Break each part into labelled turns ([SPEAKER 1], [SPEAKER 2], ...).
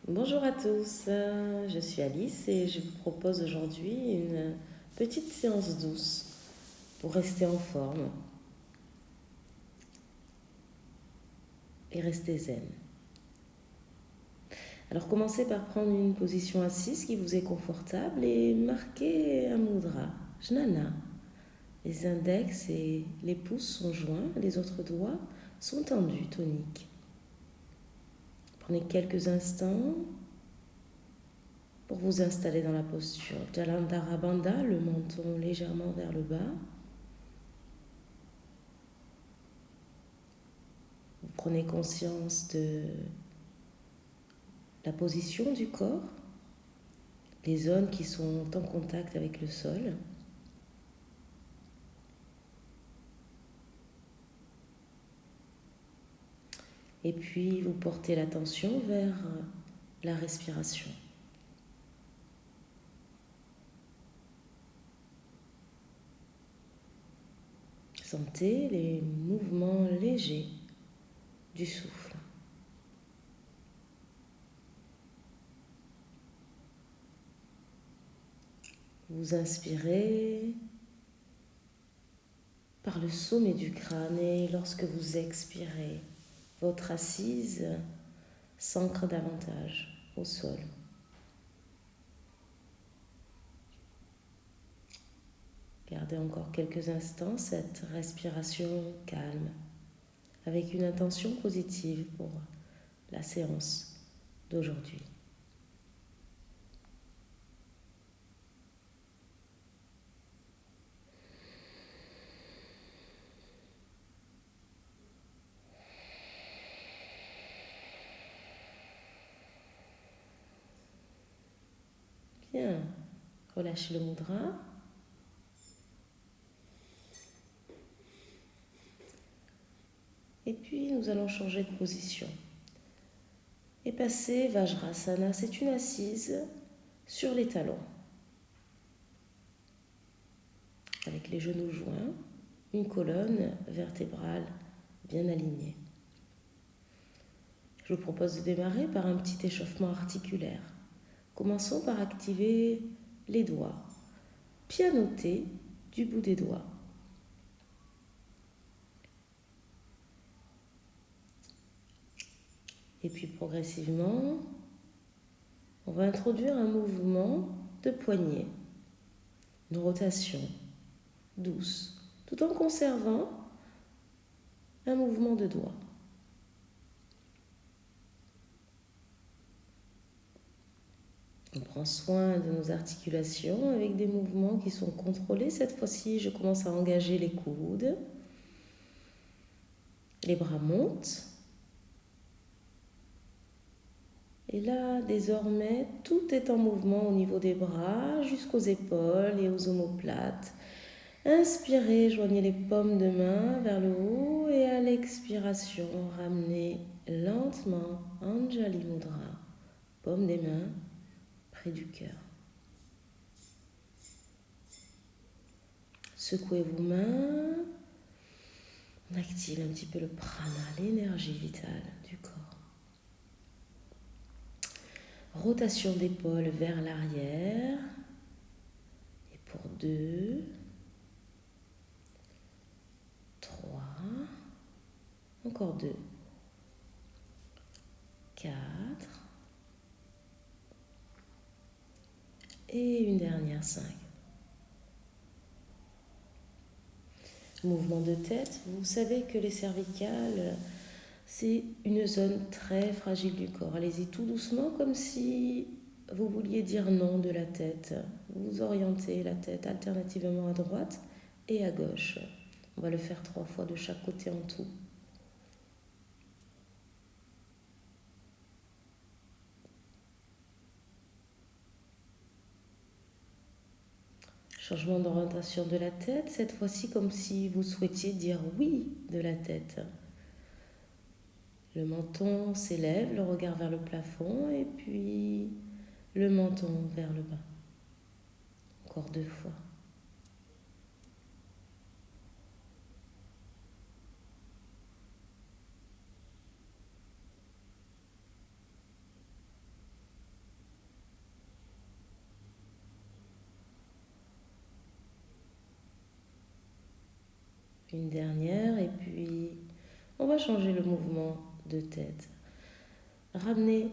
[SPEAKER 1] Bonjour à tous, je suis Alice et je vous propose aujourd'hui une petite séance douce pour rester en forme et rester zen. Alors commencez par prendre une position assise qui vous est confortable et marquez un mudra, jnana. Les index et les pouces sont joints, les autres doigts sont tendus, toniques. Prenez quelques instants pour vous installer dans la posture Jalandhara Bandha, le menton légèrement vers le bas. Vous prenez conscience de la position du corps, les zones qui sont en contact avec le sol. Et puis vous portez l'attention vers la respiration. Sentez les mouvements légers du souffle. Vous inspirez par le sommet du crâne et lorsque vous expirez, votre assise s'ancre davantage au sol. Gardez encore quelques instants cette respiration calme avec une intention positive pour la séance d'aujourd'hui. Bien, relâchez le mudra. Et puis nous allons changer de position et passer Vajrasana. C'est une assise sur les talons avec les genoux joints, une colonne vertébrale bien alignée. Je vous propose de démarrer par un petit échauffement articulaire. Commençons par activer les doigts, pianoter du bout des doigts. Et puis progressivement, on va introduire un mouvement de poignet, une rotation douce, tout en conservant un mouvement de doigt. On prend soin de nos articulations avec des mouvements qui sont contrôlés. Cette fois-ci, je commence à engager les coudes. Les bras montent. Et là, désormais, tout est en mouvement au niveau des bras jusqu'aux épaules et aux omoplates. Inspirez, joignez les paumes de main vers le haut et à l'expiration, ramenez lentement Anjali Mudra, paume des mains près du cœur. Secouez vos mains, on active un petit peu le prana, l'énergie vitale du corps. Rotation d'épaule vers l'arrière. Et pour 2, 3, encore 2, 4, et une dernière 5. Mouvement de tête, vous savez que les cervicales, c'est une zone très fragile du corps. Allez-y tout doucement comme si vous vouliez dire non de la tête. Vous orientez la tête alternativement à droite et à gauche. On va le faire 3 fois de chaque côté en tout. Changement d'orientation de la tête, cette fois-ci comme si vous souhaitiez dire oui de la tête. Le menton s'élève, le regard vers le plafond et puis le menton vers le bas. Encore 2 fois. Une dernière et puis on va changer le mouvement de tête. Ramenez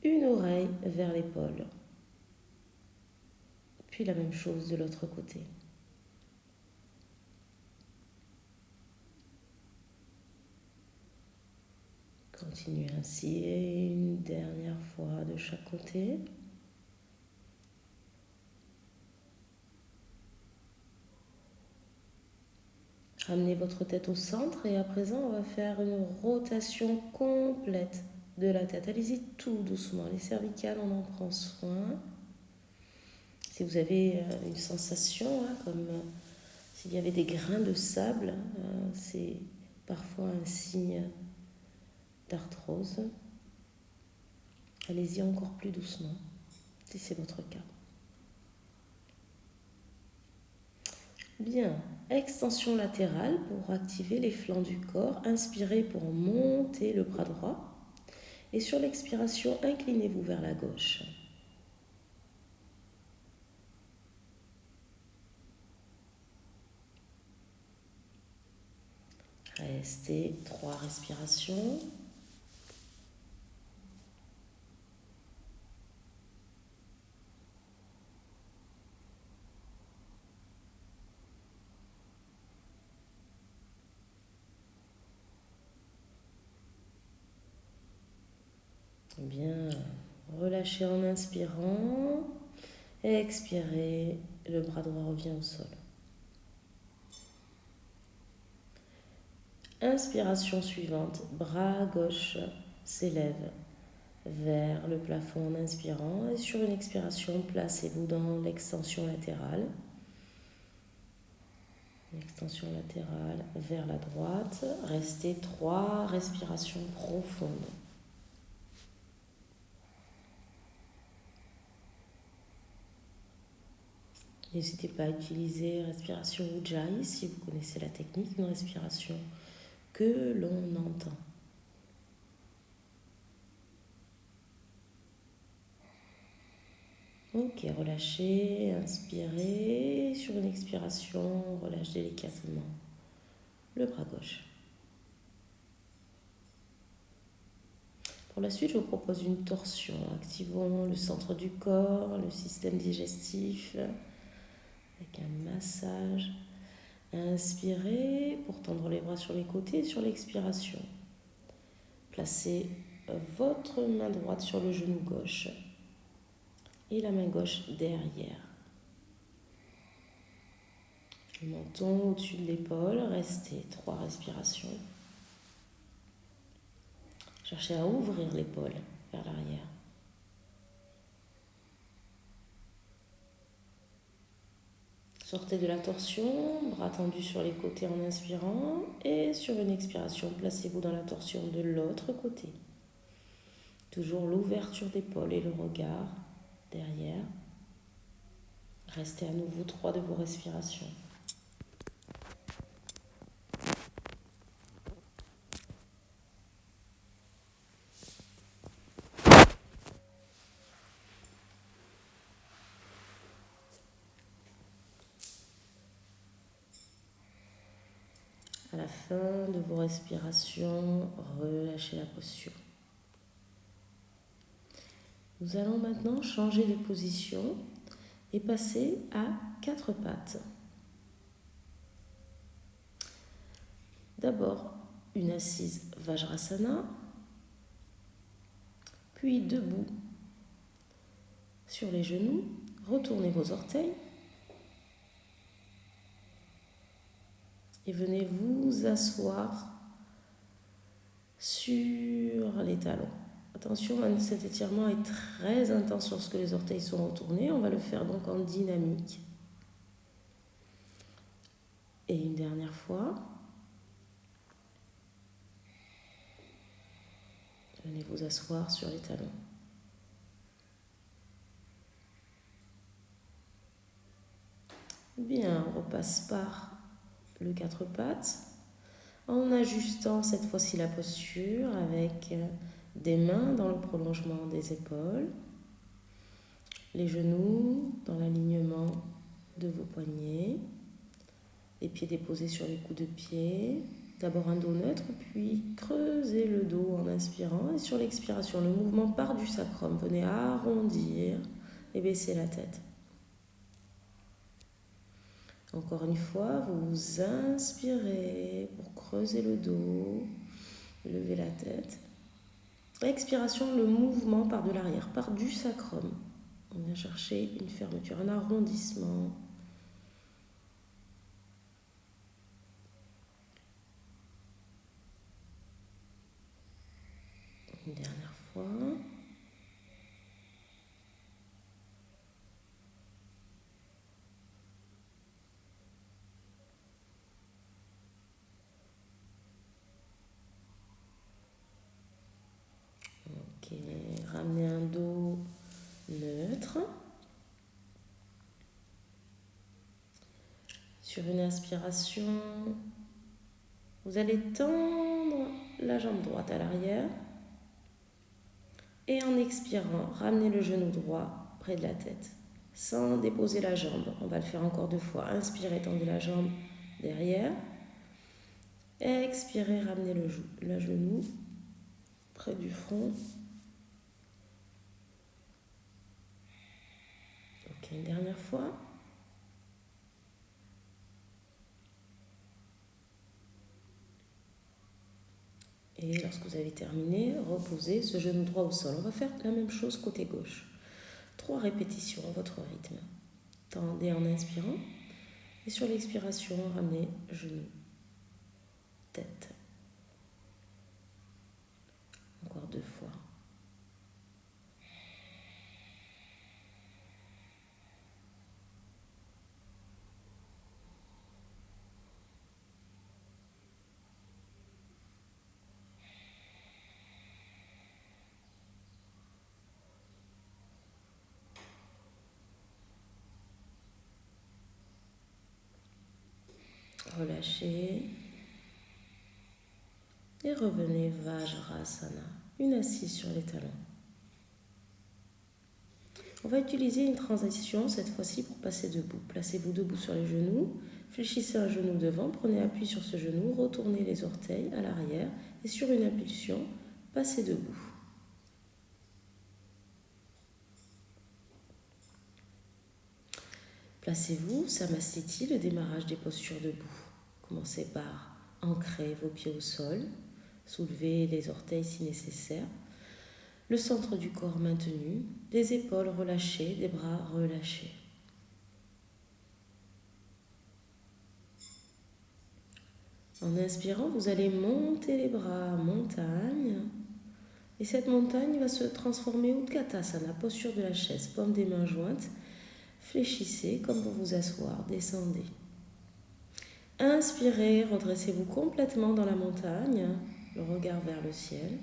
[SPEAKER 1] une oreille vers l'épaule. Puis la même chose de l'autre côté. Continuez ainsi et une dernière fois de chaque côté. Ramenez votre tête au centre et à présent on va faire une rotation complète de la tête. Allez-y tout doucement. Les cervicales, on en prend soin. Si vous avez une sensation, comme s'il y avait des grains de sable, c'est parfois un signe d'arthrose. Allez-y encore plus doucement, si c'est votre cas. Bien, extension latérale pour activer les flancs du corps. Inspirez pour monter le bras droit. Et sur l'expiration, inclinez-vous vers la gauche. Restez 3 respirations. Bien, relâchez en inspirant. Expirez, le bras droit revient au sol. Inspiration suivante, bras gauche s'élève vers le plafond en inspirant et sur une expiration, placez-vous dans l'extension latérale. L'extension latérale vers la droite. Restez 3 respirations profondes. N'hésitez pas à utiliser respiration Ujjayi si vous connaissez la technique, une respiration que l'on entend. Ok, relâchez, inspirez. Sur une expiration, on relâche délicatement le bras gauche. Pour la suite, je vous propose une torsion. Activons le centre du corps, le système digestif, avec un massage. Inspirez pour tendre les bras sur les côtés. Sur l'expiration, placez votre main droite sur le genou gauche et la main gauche derrière. Le menton au-dessus de l'épaule. Restez 3 respirations. Cherchez à ouvrir l'épaule vers l'arrière. Sortez de la torsion, bras tendus sur les côtés en inspirant et sur une expiration, placez-vous dans la torsion de l'autre côté. Toujours l'ouverture d'épaule et le regard derrière. Restez à nouveau 3 de vos respirations. À la fin de vos respirations, relâchez la posture. Nous allons maintenant changer de position et passer à 4 pattes. D'abord, une assise Vajrasana, puis debout sur les genoux. Retournez vos orteils et venez vous asseoir sur les talons. Attention, cet étirement est très intense lorsque les orteils sont retournés. On va le faire donc en dynamique. Et une dernière fois. Venez vous asseoir sur les talons. Bien, on repasse par le 4 pattes en ajustant cette fois-ci la posture avec des mains dans le prolongement des épaules, les genoux dans l'alignement de vos poignets, Les pieds déposés sur les coups de pied. D'abord un dos neutre, puis creusez le dos en inspirant. Et sur l'expiration, le mouvement part du sacrum. Venez arrondir et baisser la tête. Encore une fois, vous inspirez pour creuser le dos, lever la tête. Expiration, le mouvement part de l'arrière, part du sacrum. On vient chercher une fermeture, un arrondissement. Une dernière fois. Ok, ramenez un dos neutre. Sur une inspiration, vous allez tendre la jambe droite à l'arrière. Et en expirant, ramenez le genou droit près de la tête, sans déposer la jambe. On va le faire encore 2 fois. Inspirez, tendez la jambe derrière. Expirez, ramenez le genou près du front. Ok, une dernière fois. Et lorsque vous avez terminé, reposez ce genou droit au sol. On va faire la même chose côté gauche. 3 répétitions à votre rythme. Tendez en inspirant. Et sur l'expiration, ramenez genou, tête. Encore 2 fois. Relâchez. Et revenez Vajrasana, une assise sur les talons. On va utiliser une transition cette fois-ci pour passer debout. Placez-vous debout sur les genoux, fléchissez un genou devant, prenez appui sur ce genou, retournez les orteils à l'arrière et sur une impulsion, passez debout. Placez-vous, Samastiti, le démarrage des postures debout. Commencez par ancrer vos pieds au sol, soulevez les orteils si nécessaire, le centre du corps maintenu, les épaules relâchées, les bras relâchés. En inspirant, vous allez monter les bras, montagne. Et cette montagne va se transformer Utkatasana, posture de la chaise, paume des mains jointes. Fléchissez comme pour vous asseoir, descendez. Inspirez, redressez-vous complètement dans la montagne, le regard vers le ciel.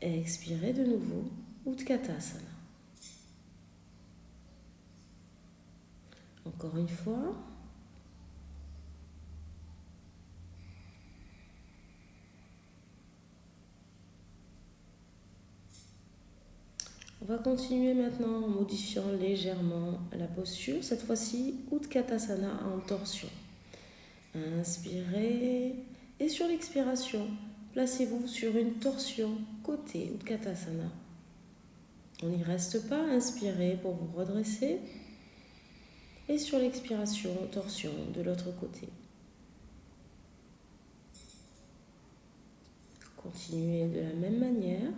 [SPEAKER 1] Expirez de nouveau, Utkatasana. Encore une fois. On va continuer maintenant en modifiant légèrement la posture. Cette fois-ci, Utkatasana en torsion. Inspirez et sur l'expiration, placez-vous sur une torsion côté Utkatasana. On n'y reste pas, inspirez pour vous redresser et sur l'expiration, torsion de l'autre côté. Continuez de la même manière.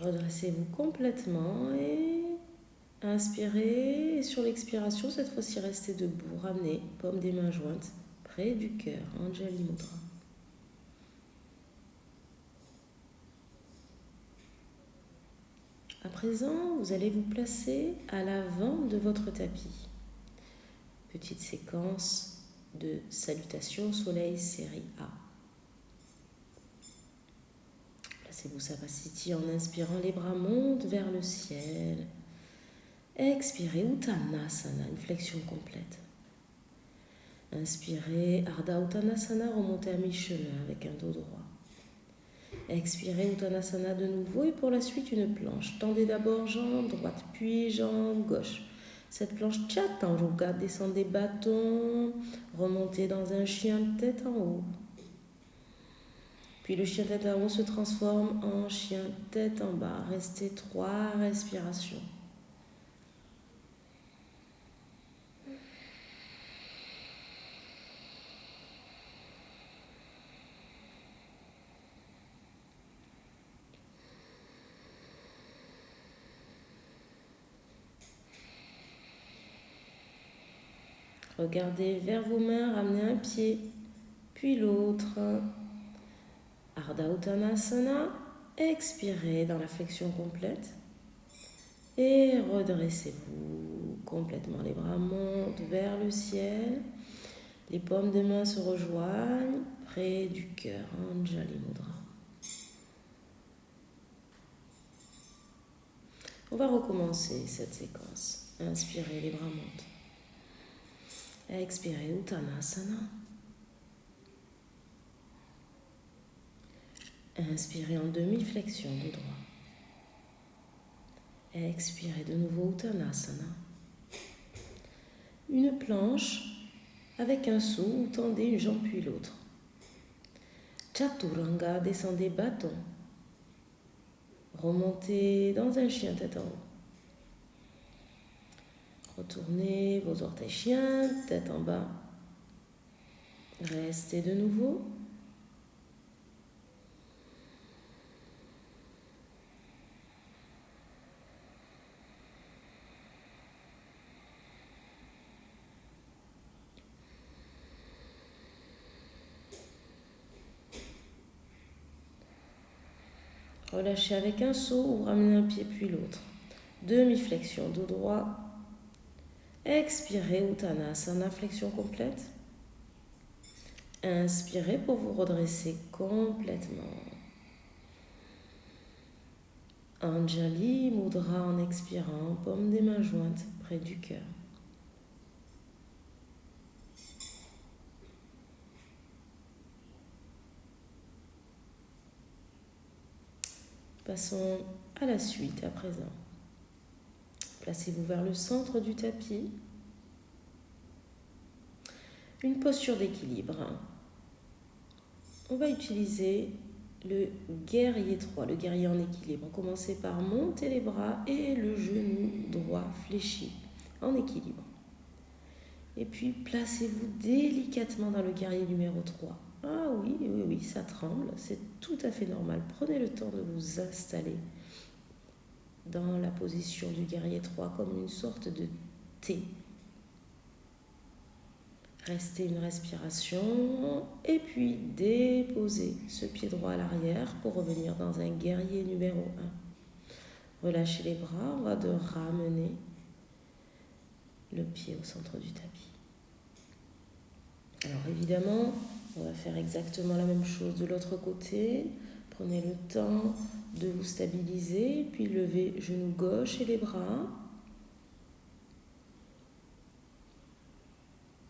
[SPEAKER 1] Redressez-vous complètement et inspirez. Et sur l'expiration, cette fois-ci, restez debout. Ramenez, paume des mains jointes, près du cœur, Anjali Mudra. À présent, vous allez vous placer à l'avant de votre tapis. Petite séquence de Salutations au Soleil, série A. Placez-vous Savasiti en inspirant, les bras montent vers le ciel. Expirez, Uttanasana, une flexion complète. Inspirez, Ardha Uttanasana, remontez à mi-chemin avec un dos droit. Expirez, Uttanasana de nouveau et pour la suite une planche. Tendez d'abord jambe droite, puis jambe gauche. Cette planche Chaturanga, descendez bâton, remontez dans un chien tête en haut. Puis le chien tête en haut se transforme en chien tête en bas. Restez 3 respirations. Regardez vers vos mains, ramenez un pied, puis l'autre. Ardha Uttanasana, expirez dans la flexion complète et redressez-vous complètement. Les bras montent vers le ciel, les paumes de main se rejoignent près du cœur, Anjali Mudra. On va recommencer cette séquence. Inspirez, les bras montent. Expirez, Uttanasana. Inspirez en demi-flexion de droit. Expirez de nouveau, Uttanasana. Une planche avec un saut où tendez une jambe puis l'autre. Chaturanga, descendez bâton. Remontez dans un chien tête en haut. Retournez vos orteils chien, tête en bas. Restez de nouveau. Relâchez avec un saut ou ramenez un pied puis l'autre. Demi-flexion, dos droit. Expirez, Uttanasana, flexion complète. Inspirez pour vous redresser complètement. Anjali Mudra en expirant, paume des mains jointes près du cœur. Passons à la suite à présent. Placez-vous vers le centre du tapis. Une posture d'équilibre. On va utiliser le guerrier 3, le guerrier en équilibre. Commencez par monter les bras et le genou droit fléchi en équilibre. Et puis placez-vous délicatement dans le guerrier numéro 3. Ah oui, ça tremble, c'est tout à fait normal. Prenez le temps de vous installer dans la position du guerrier 3 comme une sorte de T. Restez une respiration et puis déposez ce pied droit à l'arrière pour revenir dans un guerrier numéro 1. Relâchez les bras, on va de ramener le pied au centre du tapis. Alors évidemment, on va faire exactement la même chose de l'autre côté. Prenez le temps de vous stabiliser, puis levez genou gauche et les bras.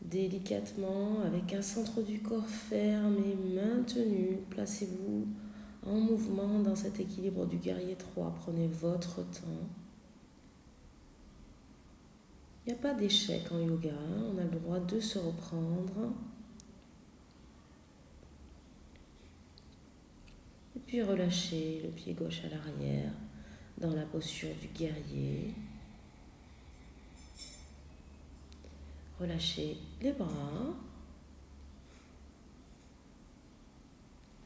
[SPEAKER 1] Délicatement, avec un centre du corps ferme et maintenu, placez-vous en mouvement dans cet équilibre du guerrier 3. Prenez votre temps. Il n'y a pas d'échec en yoga, on a le droit de se reprendre. Et puis relâchez le pied gauche à l'arrière dans la posture du guerrier. Relâchez les bras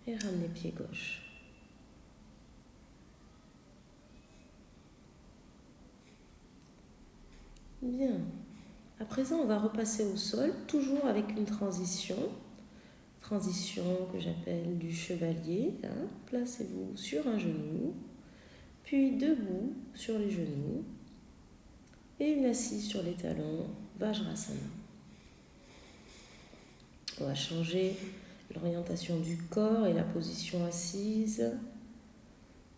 [SPEAKER 1] et ramenez pied gauche. Bien. À présent, on va repasser au sol, toujours avec une transition. Transition que j'appelle du chevalier. Placez-vous sur un genou, puis debout sur les genoux et une assise sur les talons, Vajrasana. On va changer l'orientation du corps et la position assise.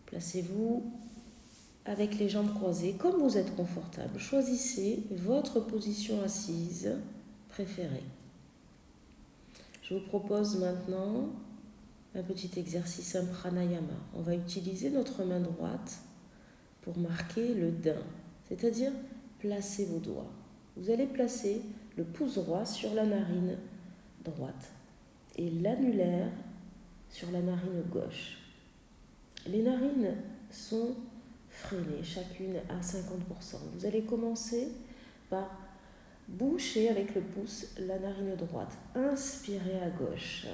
[SPEAKER 1] Placez-vous avec les jambes croisées comme vous êtes confortable. Choisissez votre position assise préférée. Je vous propose maintenant un petit exercice, un pranayama. On va utiliser notre main droite pour marquer le dain, c'est-à-dire placer vos doigts. Vous allez placer le pouce droit sur la narine droite et l'annulaire sur la narine gauche. Les narines sont freinées, chacune à 50%. Vous allez commencer par boucher avec le pouce la narine droite. Inspirez à gauche.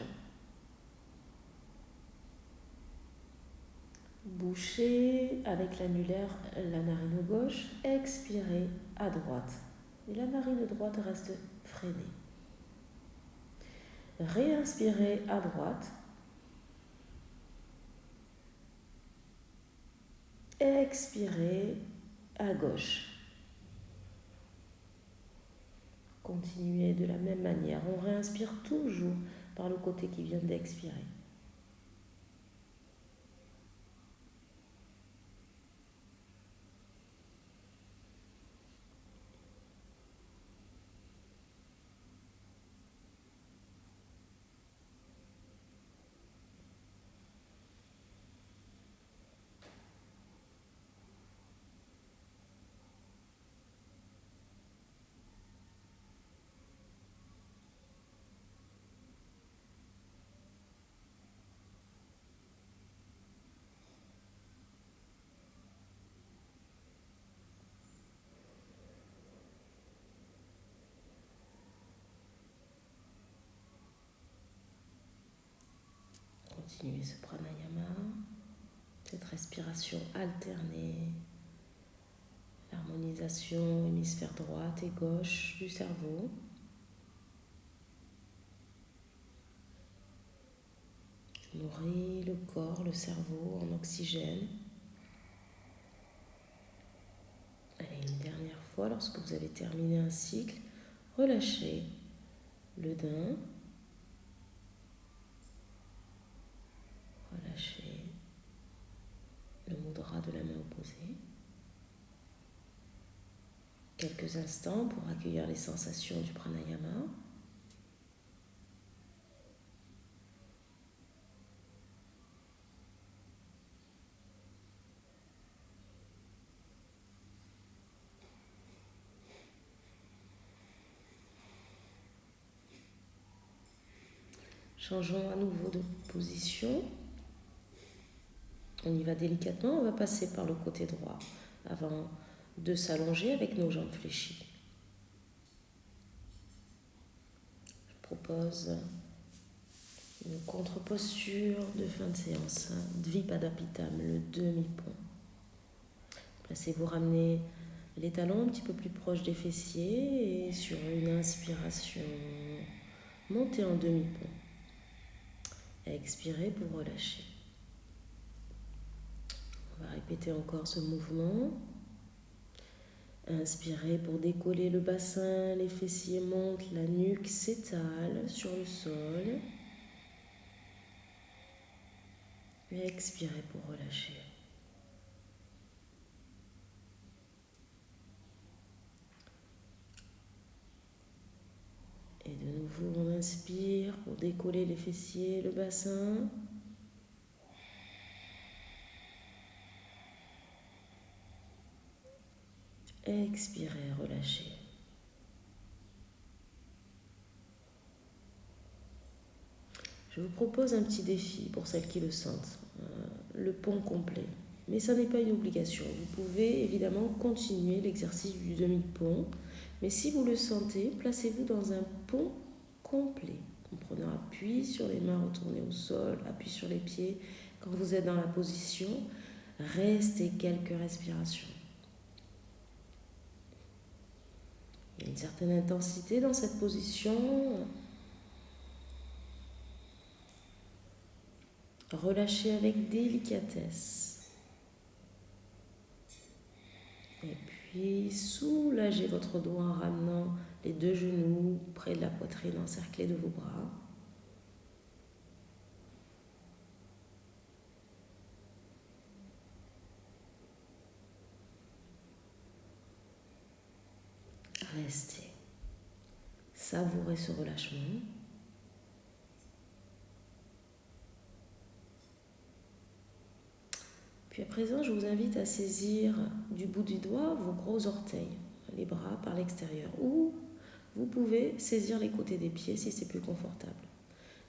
[SPEAKER 1] Bouchez avec l'annulaire la narine gauche. Expirez à droite. Et la narine droite reste freinée. Réinspirez à droite. Expirez à gauche. Continuez de la même manière. On réinspire toujours par le côté qui vient d'expirer. Continuez ce pranayama, cette respiration alternée, l'harmonisation hémisphère droite et gauche du cerveau. Nourrit le corps, le cerveau en oxygène. Allez, une dernière fois, lorsque vous avez terminé un cycle, relâchez le dain. Relâchez le mudra de la main opposée. Quelques instants pour accueillir les sensations du pranayama. Changeons à nouveau de position. On y va délicatement, on va passer par le côté droit avant de s'allonger avec nos jambes fléchies. Je propose une contre-posture de fin de séance, Dvipadapitam, le demi-pont. Placez-vous, ramenez les talons un petit peu plus proches des fessiers et sur une inspiration, montez en demi-pont. Expirez pour relâcher. On va répéter encore ce mouvement. Inspirez pour décoller le bassin, les fessiers montent, la nuque s'étale sur le sol. Et expirez pour relâcher. Et de nouveau, on inspire pour décoller les fessiers, le bassin. Expirez, relâchez. Je vous propose un petit défi pour celles qui le sentent, le pont complet. Mais ça n'est pas une obligation. Vous pouvez évidemment continuer l'exercice du demi-pont. Mais si vous le sentez, placez-vous dans un pont complet. En prenant appui sur les mains retournées au sol, appui sur les pieds. Quand vous êtes dans la position, restez quelques respirations. Il y a une certaine intensité dans cette position. Relâchez avec délicatesse. Et puis, Puis soulagez votre dos en ramenant les deux genoux près de la poitrine encerclée de vos bras. Restez. Savourez ce relâchement. Puis à présent, je vous invite à saisir du bout du doigt vos gros orteils, les bras par l'extérieur, ou vous pouvez saisir les côtés des pieds si c'est plus confortable.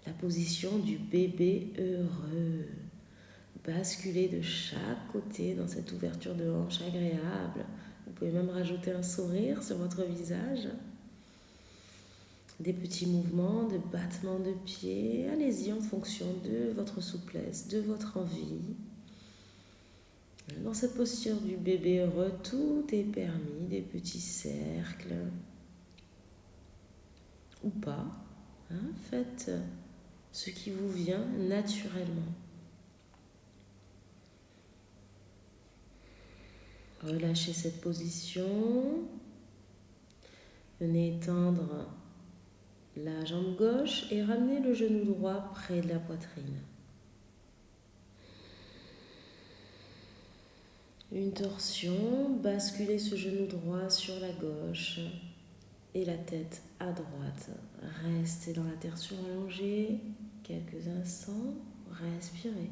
[SPEAKER 1] La position du bébé heureux. Basculez de chaque côté dans cette ouverture de hanche agréable. Vous pouvez même rajouter un sourire sur votre visage. Des petits mouvements de battement de pieds. Allez-y en fonction de votre souplesse, de votre envie. Dans cette posture du bébé heureux, tout est permis, des petits cercles ou pas. Faites ce qui vous vient naturellement. Relâchez cette position. Venez étendre la jambe gauche et ramenez le genou droit près de la poitrine. Une torsion, basculez ce genou droit sur la gauche et la tête à droite. Restez dans la torsion allongée quelques instants, respirez.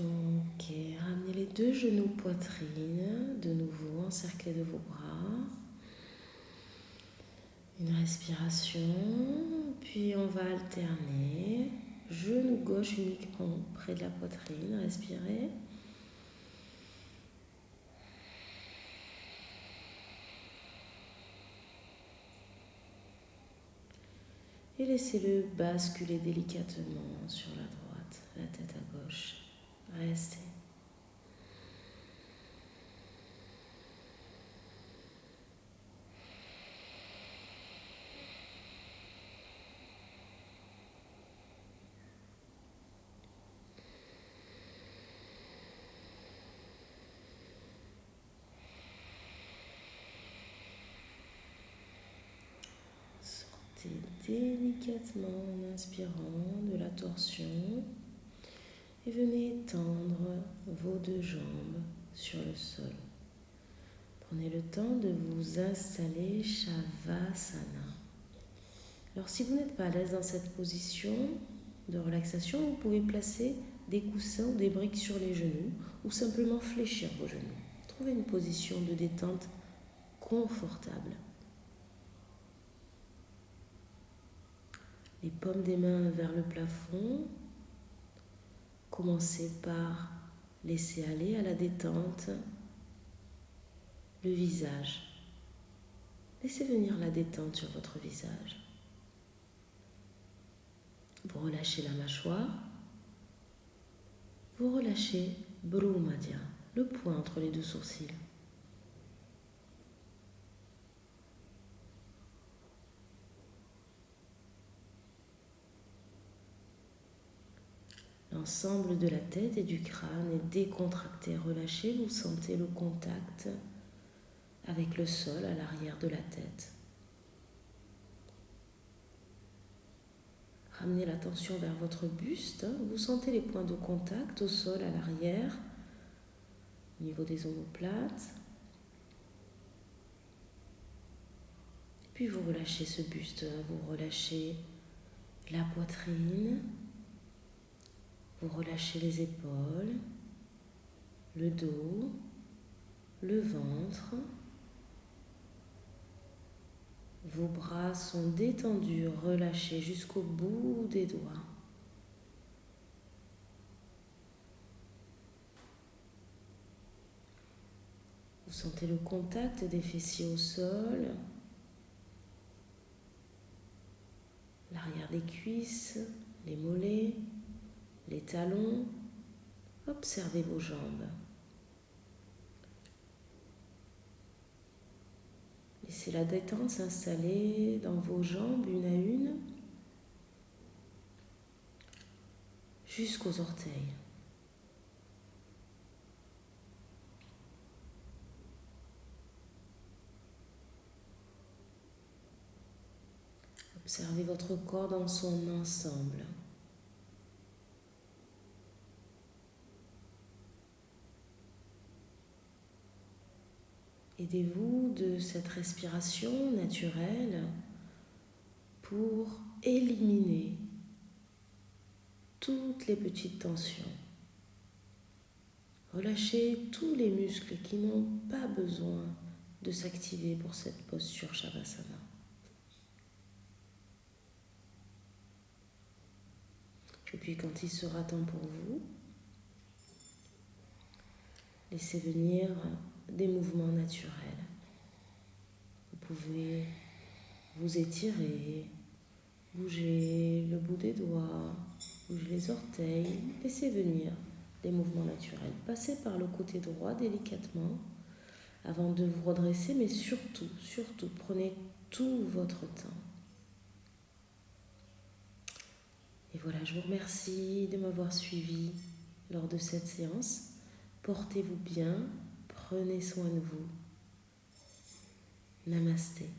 [SPEAKER 1] Ok, ramenez les deux genoux poitrine, de nouveau encerclés de vos bras. Une respiration, puis on va alterner. Genou gauche uniquement près de la poitrine, respirez. Et laissez-le basculer délicatement sur la droite, la tête à gauche. Restez. Sortez délicatement en inspirant de la torsion et venez étendre vos deux jambes sur le sol. Prenez le temps de vous installer Shavasana. Alors si vous n'êtes pas à l'aise dans cette position de relaxation, vous pouvez placer des coussins ou des briques sur les genoux ou simplement fléchir vos genoux. Trouvez une position de détente confortable. Les paumes des mains vers le plafond. Commencez par laisser aller à la détente le visage. Laissez venir la détente sur votre visage. Vous relâchez la mâchoire. Vous relâchez Bru Madhya, le point entre les deux sourcils. L'ensemble de la tête et du crâne est décontracté, relâché. Vous sentez le contact avec le sol à l'arrière de la tête. Ramenez l'attention vers votre buste. Vous sentez les points de contact au sol à l'arrière, au niveau des omoplates. Puis vous relâchez ce buste, vous relâchez la poitrine, vous relâchez les épaules, le dos, le ventre. Vos bras sont détendus, relâchés jusqu'au bout des doigts. Vous sentez le contact des fessiers au sol, l'arrière des cuisses, les mollets, les talons. Observez vos jambes. Laissez la détente s'installer dans vos jambes une à une jusqu'aux orteils. Observez votre corps dans son ensemble. Aidez-vous de cette respiration naturelle pour éliminer toutes les petites tensions. Relâchez tous les muscles qui n'ont pas besoin de s'activer pour cette posture Shavasana. Et puis quand il sera temps pour vous, laissez venir des mouvements naturels. Vous pouvez vous étirer, bouger le bout des doigts, bouger les orteils, laissez venir des mouvements naturels. Passez par le côté droit délicatement avant de vous redresser, mais surtout, prenez tout votre temps. Et voilà, je vous remercie de m'avoir suivi lors de cette séance. Portez-vous bien, prenez soin de vous. Namasté.